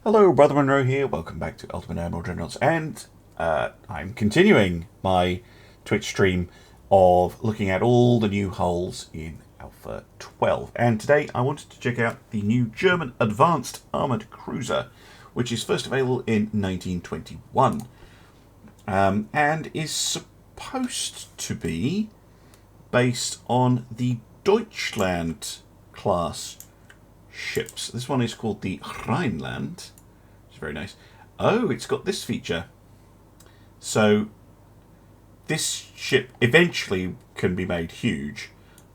Hello, Brother Monroe here. Welcome back to Ultimate Admiral Dreadnoughts, and I'm continuing my Twitch stream of looking at all the new hulls in Alpha 12. And today I wanted to check out the new German Advanced Armoured Cruiser, which is first available in 1921, and is supposed to be based on the Deutschland class ships. This one is called the Rhineland. It's very nice. Oh, it's got this feature. So this ship eventually can be made huge,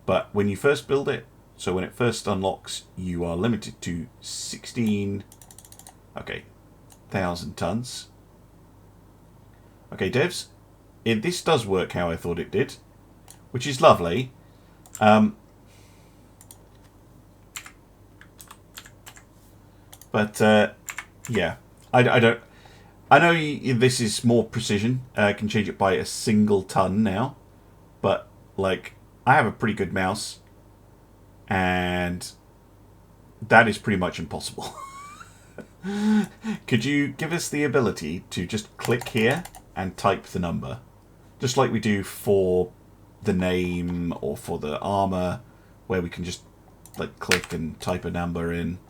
but when you first build it, so when it first unlocks, you are limited to 16,000 tons. Okay, devs, this does work how I thought it did, which is lovely. But yeah, I don't. I know this is more precision. I can change it by a single ton now, but like I have a pretty good mouse, and that is pretty much impossible. Could you give us the ability to just click here and type the number, just like we do for the name or for the armor, where we can just like click and type a number in?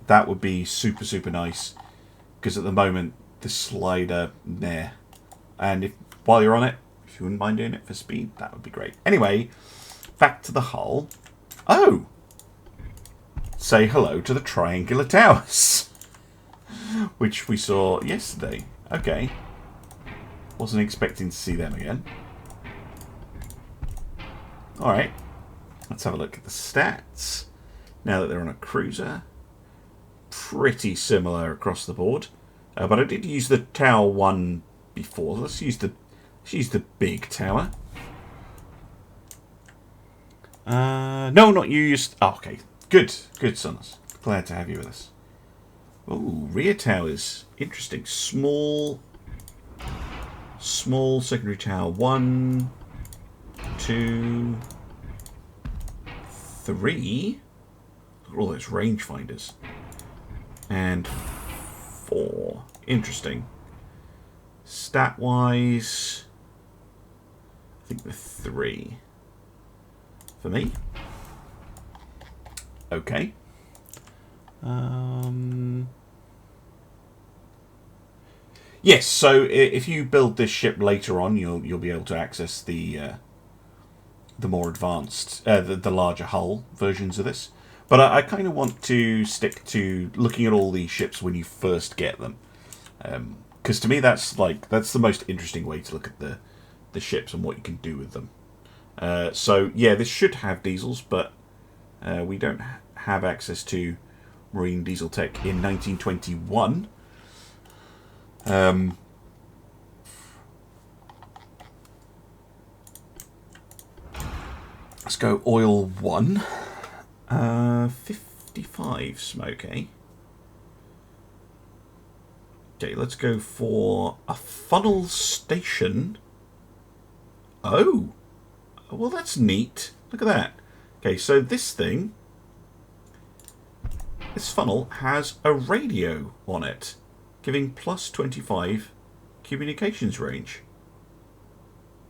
That would be super nice, because at the moment the slider there, and while you're on it, if you wouldn't mind doing it for speed, that would be great. Anyway, back to the hull. Oh, say hello to the triangular towers, which we saw yesterday. Okay, wasn't expecting to see them again. All right, let's have a look at the stats. Now that they're on a cruiser, pretty similar across the board. But I did use the tower one before. Let's use the big tower. No, not used. Oh, okay, good, Sunless. Glad to have you with us. Oh, rear towers, interesting. Small secondary tower. 1, 2, 3. Look at all those rangefinders. And 4. Interesting. Stat-wise, I think the 3. For me. Okay. Yes, so if you build this ship later on, you'll be able to access the more advanced, the larger hull versions of this. But I kind of want to stick to looking at all these ships when you first get them, because to me that's the most interesting way to look at the ships and what you can do with them. So yeah, this should have diesels, but we don't have access to marine diesel tech in 1921. Let's go oil 1. 55 smoke, eh? Okay, let's go for a funnel station. Oh! Well, that's neat. Look at that. Okay, so this funnel has a radio on it, giving plus 25 communications range.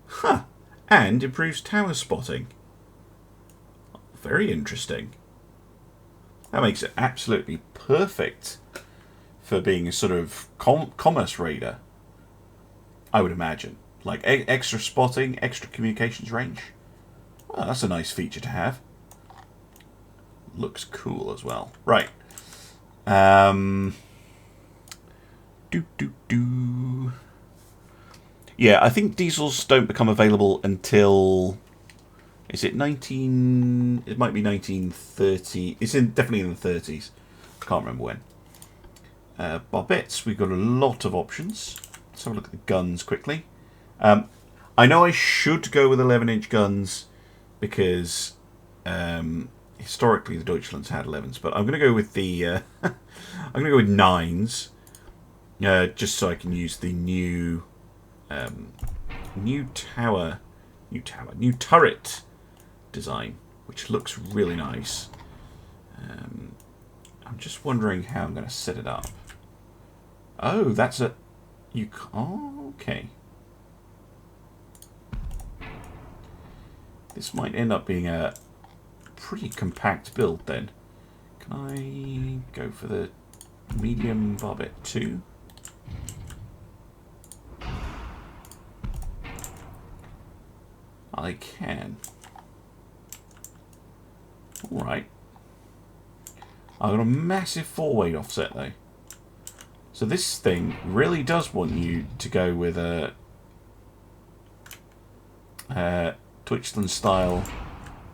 Huh! And improves tower spotting. Very interesting. That makes it absolutely perfect for being a sort of commerce raider, I would imagine. Like extra spotting, extra communications range. Well, that's a nice feature to have. Looks cool as well. Right. Yeah, I think diesels don't become available until... Is it 19... It might be 1930... It's definitely in the 30s. Can't remember when. Barbettes, we've got a lot of options. Let's have a look at the guns quickly. I know I should go with 11-inch guns because historically the Deutschlands had 11s, but I'm going to go with the... I'm going to go with 9s, just so I can use the new new turret design, which looks really nice. I'm just wondering how I'm going to set it up. Oh, that's a... Oh, okay. This might end up being a pretty compact build then. Can I go for the medium barbette too? I can. Alright. I've got a massive 4-weight offset though. So this thing really does want you to go with a Twitchland style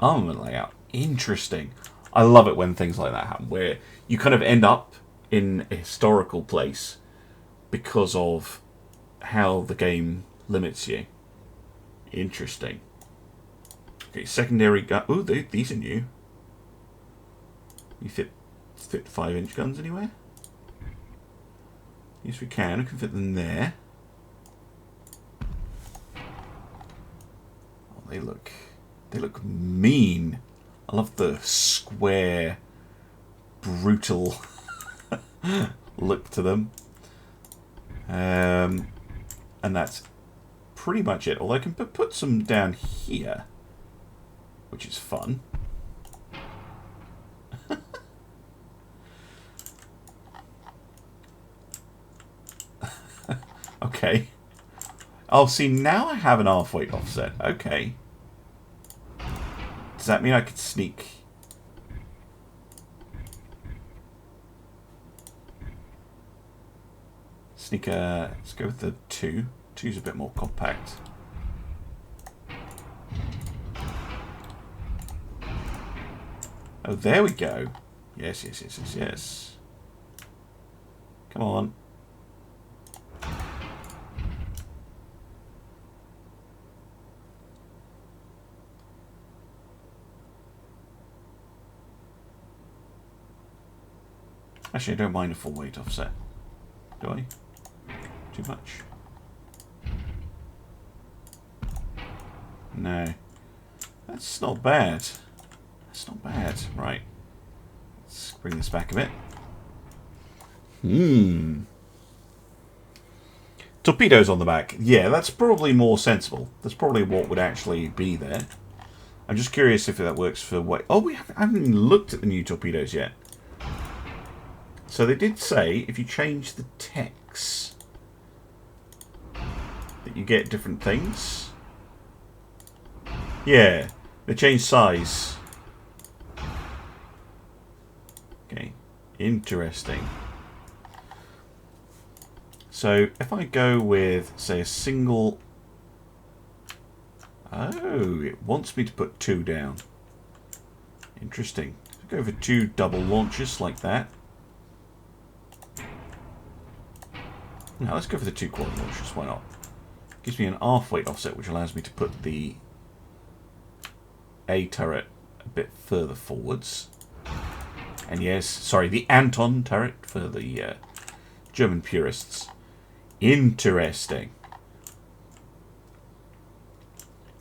armament layout. Interesting. I love it when things like that happen, where you kind of end up in a historical place because of how the game limits you. Interesting. Okay, secondary gun. Ooh, these are new. You fit 5-inch guns anywhere? Yes, we can. We can fit them there. Oh, they look mean. I love the square, brutal look to them. And that's pretty much it. Although I can put some down here, which is fun. Okay. Oh, see, now I have an half-weight offset. Okay. Does that mean I could sneak? Let's go with the 2. 2's a bit more compact. Oh, there we go. Yes, yes, yes, yes, yes. Come on. Actually, I don't mind a full weight offset. Do I? Too much? No. That's not bad. That's not bad. Right. Let's bring this back a bit. Torpedoes on the back. Yeah, that's probably more sensible. That's probably what would actually be there. I'm just curious if that works for weight. Oh, I haven't even looked at the new torpedoes yet. So they did say if you change the text that you get different things. Yeah, they change size. Okay, interesting. So if I go with, say, a single... Oh, it wants me to put 2 down. Interesting. Go for 2 double launchers like that. Now let's go for the 2 quad launchers, why not? Gives me an half-weight offset, which allows me to put the A turret a bit further forwards. And yes, sorry, the Anton turret for the German purists. Interesting.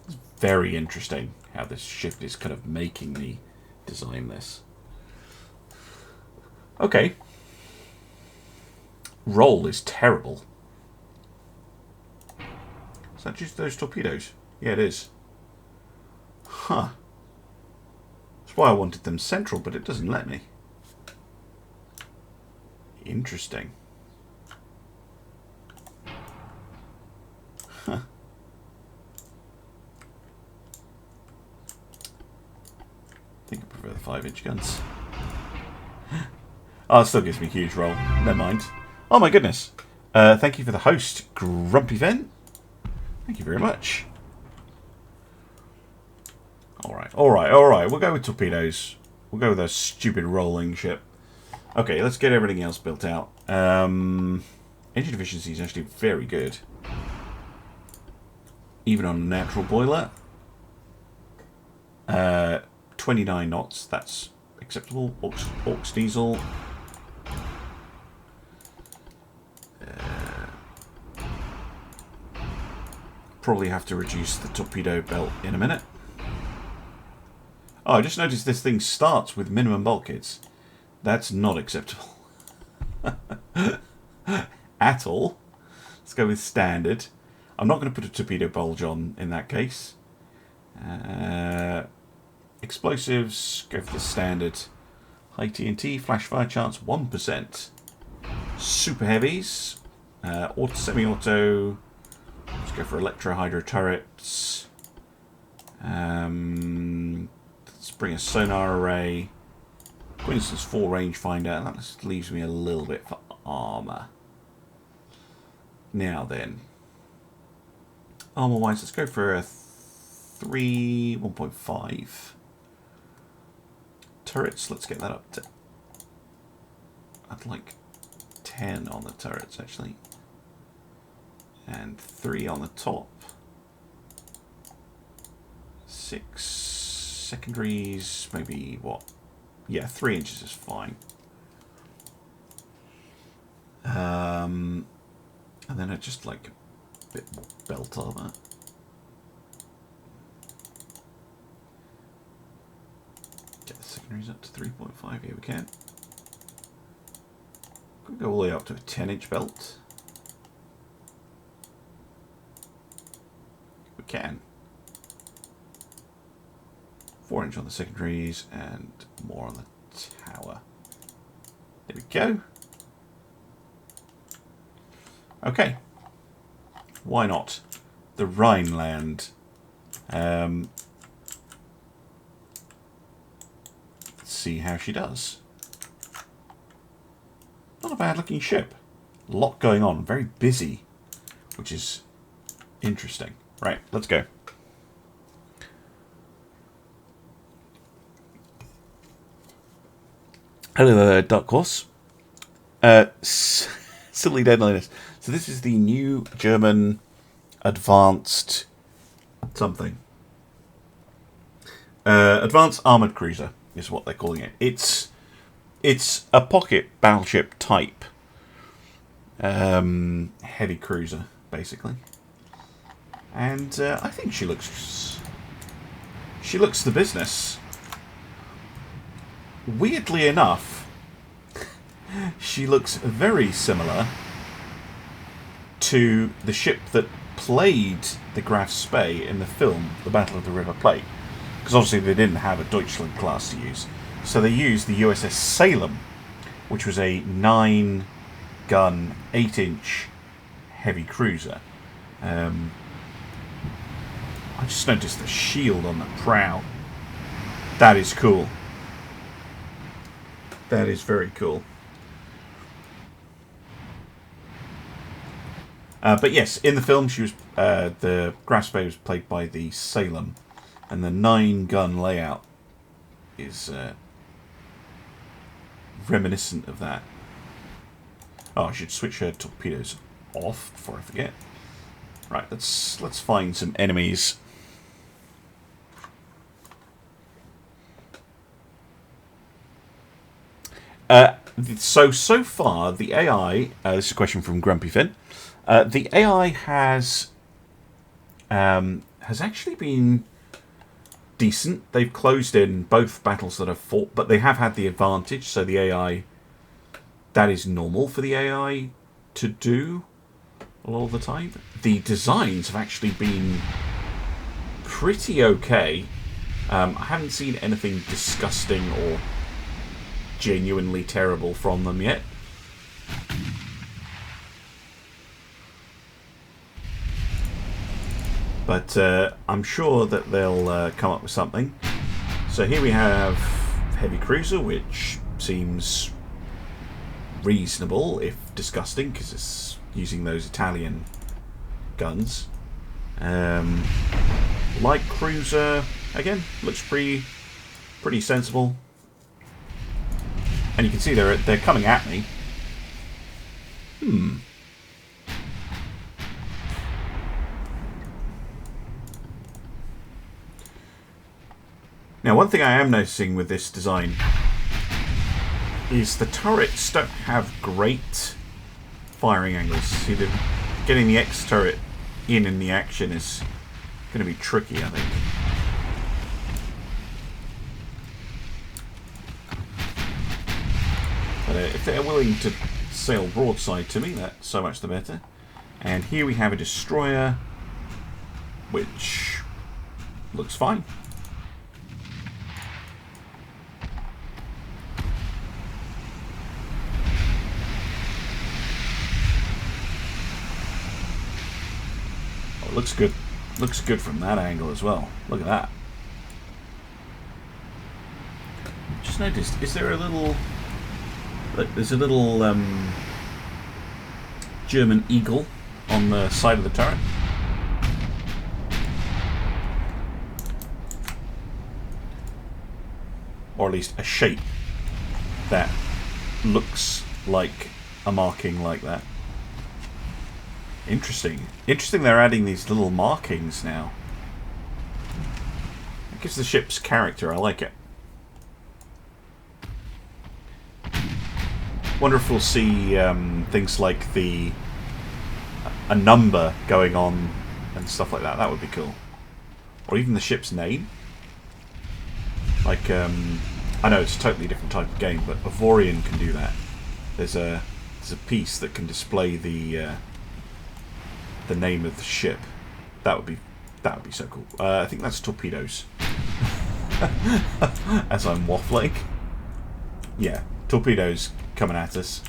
It's very interesting how this shift is kind of making me design this. Okay. Roll is terrible. Is that just those torpedoes? Yeah, it is. Huh. That's why I wanted them central, but it doesn't let me. Interesting. Huh. I think I prefer the 5-inch guns. Oh, it still gives me a huge roll. Never mind. Oh my goodness. Thank you for the host, Grumpy Ven. Thank you very much. Alright, alright, alright. We'll go with torpedoes. We'll go with a stupid rolling ship. Okay, let's get everything else built out. Engine efficiency is actually very good. Even on a natural boiler. 29 knots, that's acceptable. Aux diesel. Probably have to reduce the torpedo belt in a minute. Oh, I just noticed this thing starts with minimum bulkheads. That's not acceptable. At all. Let's go with standard. I'm not going to put a torpedo bulge on in that case. Explosives, go for the standard. High TNT, flash fire chance 1%. Super heavies, semi-auto. Let's go for electro-hydro turrets. Let's bring a sonar array. For instance, 4 rangefinder. That leaves me a little bit for armour. Now then, armour-wise, let's go for a 1.5. Turrets, let's get that up to... I'd like 10 on the turrets, actually. And 3 on the top. 6 secondaries, maybe what? Yeah, 3 inches is fine. And then I just like a bit more belt armor. Get the secondaries up to 3.5. Here we can. Could go all the way up to a 10-inch belt. We can. 4-inch on the secondaries and more on the tower. There we go. Okay. Why not? The Rhineland. Let's see how she does. Not a bad looking ship. A lot going on. Very busy. Which is interesting. Right, let's go. Hello, Dark Horse. Silly deadliness. So this is the new German advanced something. Advanced armoured cruiser is what they're calling it. It's a pocket battleship type heavy cruiser, basically. And I think she looks the business. Weirdly enough, she looks very similar to the ship that played the Graf Spee in the film The Battle of the River Plate. Because obviously they didn't have a Deutschland class to use. So they used the USS Salem, which was a 9-gun, 8-inch heavy cruiser. I just noticed the shield on the prow. That is cool. That is very cool. But yes, in the film, she was the Graf Spee was played by the Salem, and the 9-gun layout is reminiscent of that. Oh, I should switch her torpedoes off before I forget. Right, let's find some enemies. So far, the AI... this is a question from Grumpy Finn. The AI has actually been decent. They've closed in both battles that I've fought, but they have had the advantage, so the AI... That is normal for the AI to do a lot of the time. The designs have actually been pretty okay. I haven't seen anything disgusting or genuinely terrible from them yet. But I'm sure that they'll come up with something. So here we have heavy cruiser, which seems reasonable, if disgusting, because it's using those Italian guns. Light cruiser, again, looks pretty sensible. And you can see they're coming at me. Now, one thing I am noticing with this design is the turrets don't have great firing angles. See, getting the X turret in the action is going to be tricky, I think. But if they're willing to sail broadside to me, that's so much the better. And here we have a destroyer, which looks fine. Oh, it looks good. Looks good from that angle as well. Look at that. Just noticed, is there a little... Look, there's a little German eagle on the side of the turret. Or at least a shape that looks like a marking like that. Interesting. Interesting they're adding these little markings now. It gives the ship's character. I like it. Wonder if we'll see things like a number going on and stuff like that. That would be cool. Or even the ship's name. Like, I know it's a totally different type of game, but Avorion can do that. There's a piece that can display the name of the ship. That would be so cool. I think that's torpedoes. As I'm waffling. Yeah, torpedoes coming at us.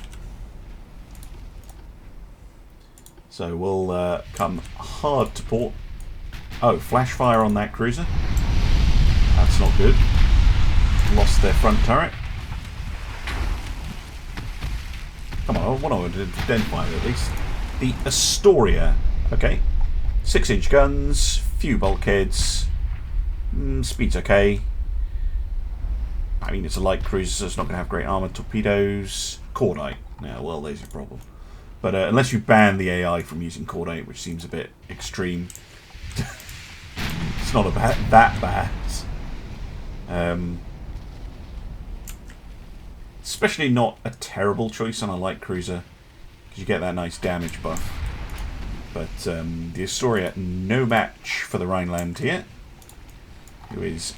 So we'll come hard to port. Oh, flash fire on that cruiser. That's not good. Lost their front turret. Come on, I want to identify it at least. The Astoria. Okay. 6-inch guns, few bulkheads. Speed's okay. I mean, it's a light cruiser, so it's not going to have great armor. Torpedoes. Cordite. Yeah, well, there's your problem. But unless you ban the AI from using Cordite, which seems a bit extreme. It's not that bad. Especially not a terrible choice on a light cruiser, because you get that nice damage buff. But the Astoria, no match for the Rhineland here, who is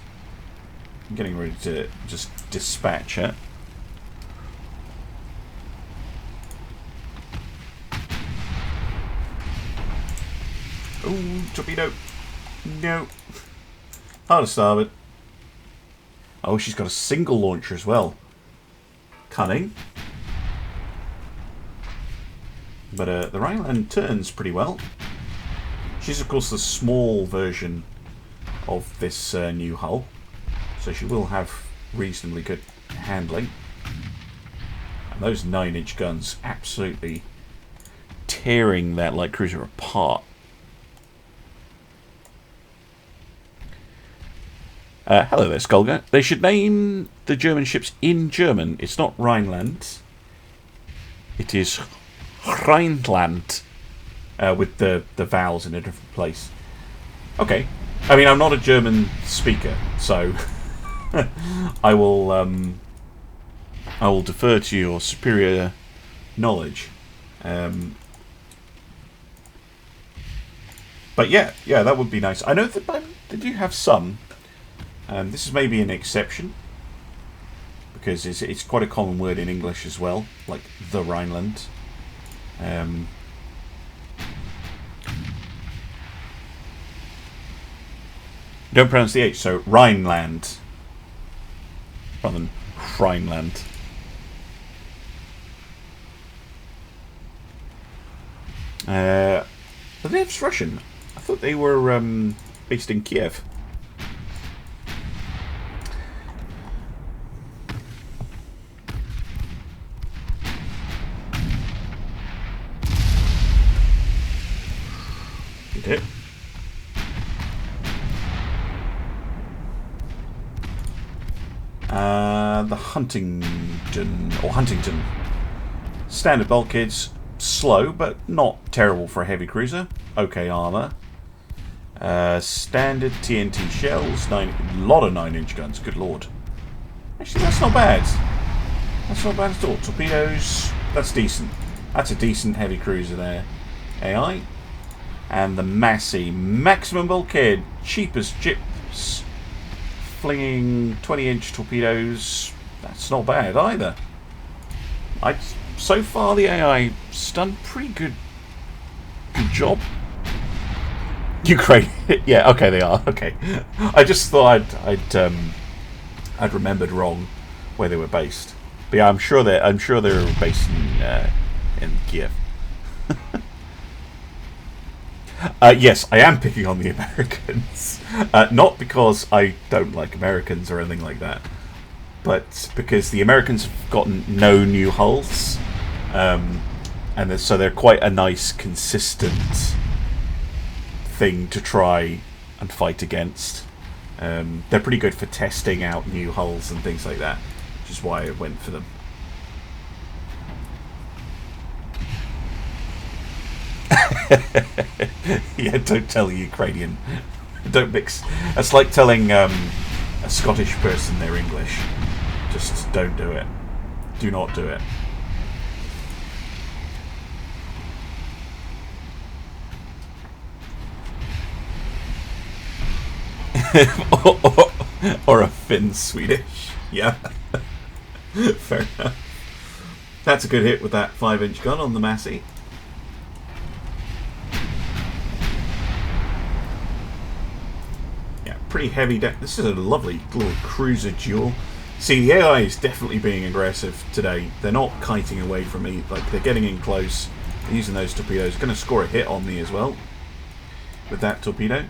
getting ready to just dispatch her. Ooh, torpedo. No. Hard to starboard. Oh, she's got a single launcher as well. Cunning. But the Rhineland turns pretty well. She's, of course, the small version of this new hull. So she will have reasonably good handling. And those 9-inch guns absolutely tearing that light cruiser apart. Hello there, Skulga. They should name the German ships in German. It's not Rhineland. It is Rhineland. With the vowels in a different place. Okay. I mean, I'm not a German speaker, so I will defer to your superior knowledge. But yeah, that would be nice. I know that they do have some. This is maybe an exception, because it's quite a common word in English as well, like the Rhineland. Don't pronounce the H, so Rhineland rather than Rhineland. But it's Russian. I thought they were based in Kiev. Hit. The Huntington. Standard bulkheads, slow, but not terrible for a heavy cruiser. Okay armor. Standard TNT shells, a lot of 9-inch guns, good lord. Actually, that's not bad. That's not bad at all. Torpedoes, that's decent. That's a decent heavy cruiser there. AI. And the Massey, maximum bulkhead, cheap as chips, flinging 20-inch torpedoes. That's not bad either. So far the AI's done pretty good job. Ukraine, yeah, okay, they are. Okay, I just thought I'd remembered wrong where they were based. But yeah, I'm sure they're based in Kiev. Yes, I am picking on the Americans, not because I don't like Americans or anything like that, but because the Americans have gotten no new hulls, and so they're quite a nice, consistent thing to try and fight against. They're pretty good for testing out new hulls and things like that, which is why I went for them. Yeah, don't tell a Ukrainian. Don't mix. That's like telling a Scottish person they're English. Just don't do it. Do not do it. or a Finn Swedish. Yeah. Fair enough. That's a good hit with that 5-inch gun on the Massey. Yeah, pretty heavy. This is a lovely little cruiser duel. See, the AI is definitely being aggressive today. They're not kiting away from me. Like, they're getting in close. They're using those torpedoes. Going to score a hit on me as well with that torpedo.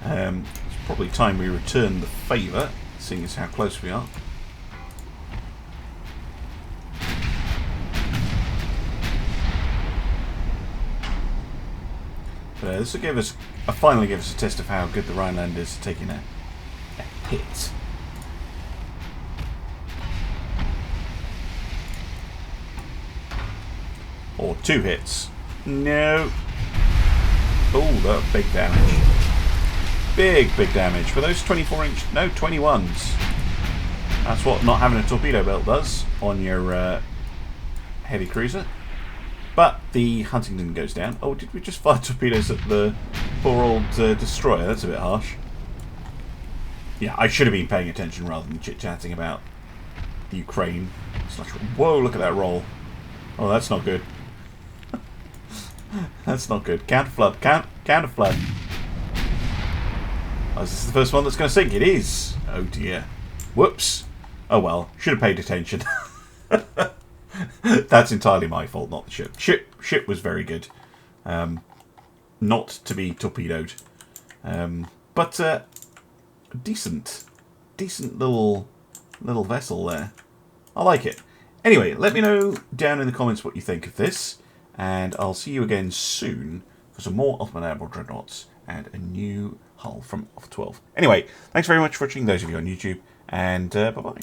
It's probably time we return the favour, seeing as how close we are. This will give us, finally give us a test of how good the Rhineland is at taking a hit. Or 2 hits. No. Oh, that big damage. Big damage. For those 24-inch, no, 21s. That's what not having a torpedo belt does on your heavy cruiser. But the Huntington goes down. Oh, did we just fire torpedoes at the poor old destroyer? That's a bit harsh. Yeah, I should have been paying attention rather than chit-chatting about the Ukraine. Whoa, look at that roll. Oh, that's not good. That's not good. Counter flood. Counter flood. Oh, is this the first one that's going to sink? It is. Oh dear. Whoops. Oh well. Should have paid attention. That's entirely my fault, not the ship. Ship was very good. Not to be torpedoed. But decent little vessel there. I like it. Anyway, let me know down in the comments what you think of this, and I'll see you again soon for some more Ultimate Admiral Dreadnoughts and a new hull from Alpha 12. Anyway, thanks very much for watching, those of you on YouTube, and bye-bye.